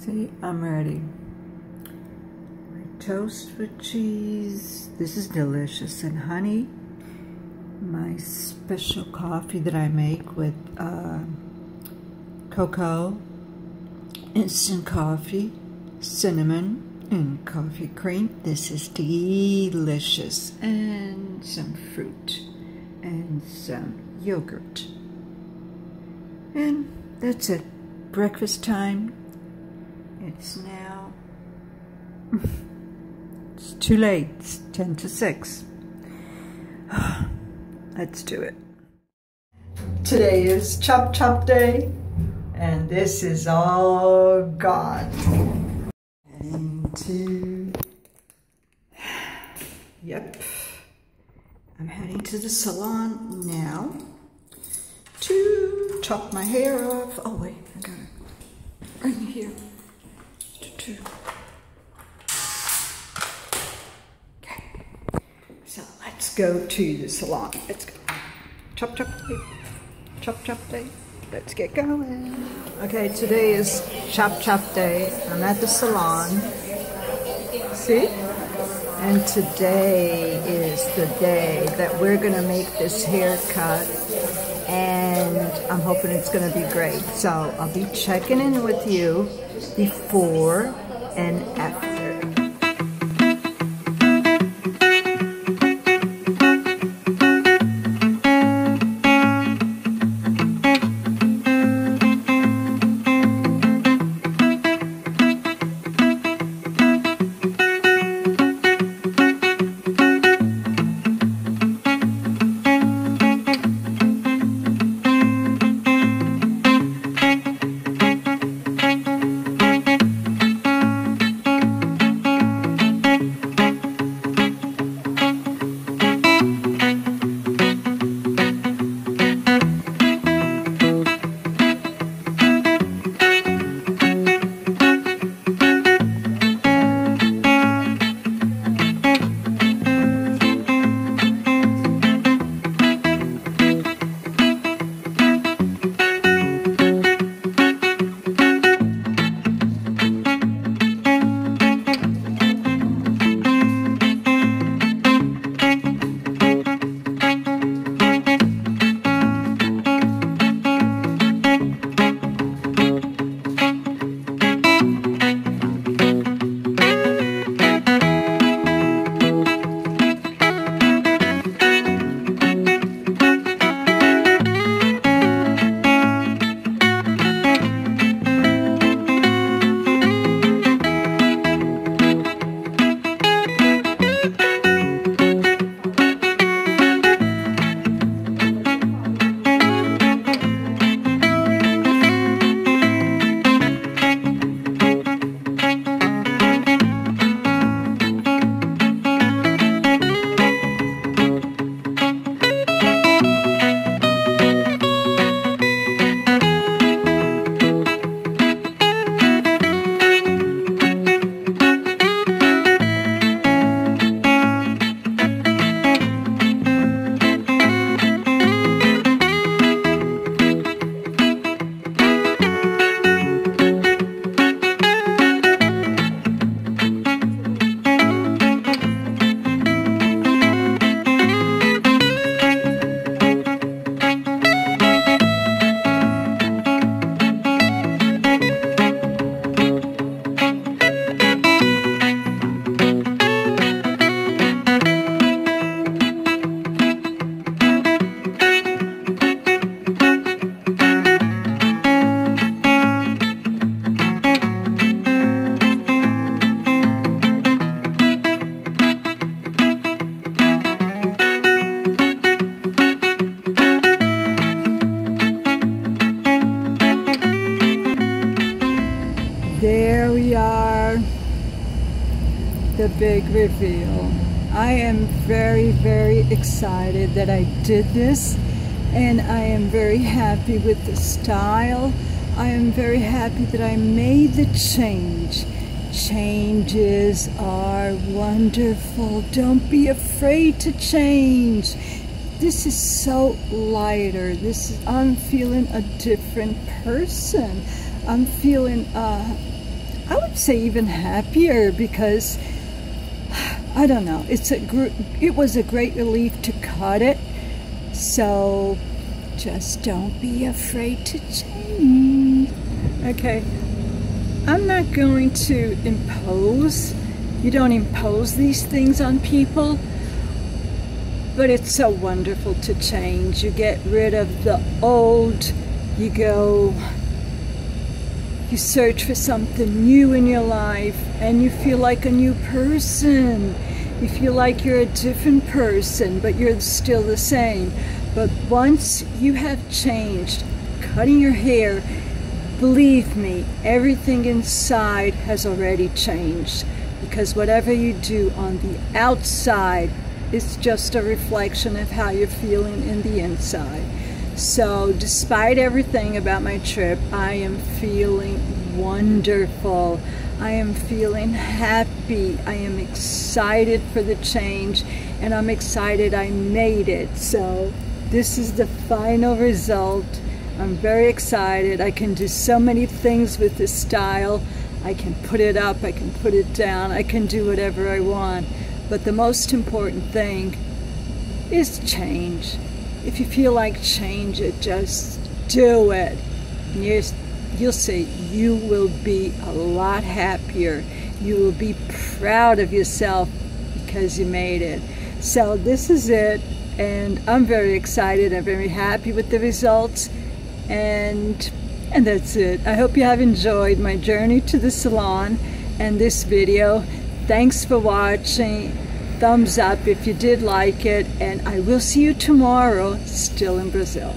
See, I'm ready. My toast with cheese. This is delicious. And honey. My special coffee that I make with cocoa, instant coffee, cinnamon, and coffee cream. This is delicious. And some fruit and some yogurt. And that's it. Breakfast time. It's now, it's too late. It's 10 to 6. Let's do it. Today is Chop Chop Day, and this is all gone. Yep. I'm heading to the salon now to chop my hair off. Oh wait, I got it right here. Okay. So let's go to the salon. Let's go. Chop Chop Day. Chop Chop Day. Let's get going. Okay, today is Chop Chop Day. I'm at the salon. See? And today is the day that we're gonna make this haircut, and I'm hoping it's gonna be great. So I'll be checking in with you before and after. There we are, the big reveal. I am very, very excited that I did this, and I am very happy with the style. I am very happy that I made the change. Changes are wonderful. Don't be afraid to change. This is so lighter. I'm feeling a different person. I'm feeling I would say even happier, because I don't know, it was a great relief to cut it. So just don't be afraid to change. Okay, I'm not going to impose. You don't impose these things on people, but it's so wonderful to change. You get rid of the old, you search for something new in your life, and you feel like a new person. You feel like you're a different person, but you're still the same. But once you have changed, cutting your hair, believe me, everything inside has already changed. Because whatever you do on the outside is just a reflection of how you're feeling in the inside. So despite everything about my trip, I am feeling wonderful. I am feeling happy. I am excited for the change, and I'm excited I made it. So this is the final result. I'm very excited. I can do so many things with this style. I can put it up, I can put it down, I can do whatever I want. But the most important thing is change. If you feel like change it, just do it. You'll see, you will be a lot happier. You will be proud of yourself because you made it. So this is it, and I'm very excited. I'm very happy with the results, and that's it. I hope you have enjoyed my journey to the salon and this video. Thanks for watching. Thumbs up if you did like it, and I will see you tomorrow, still in Brazil.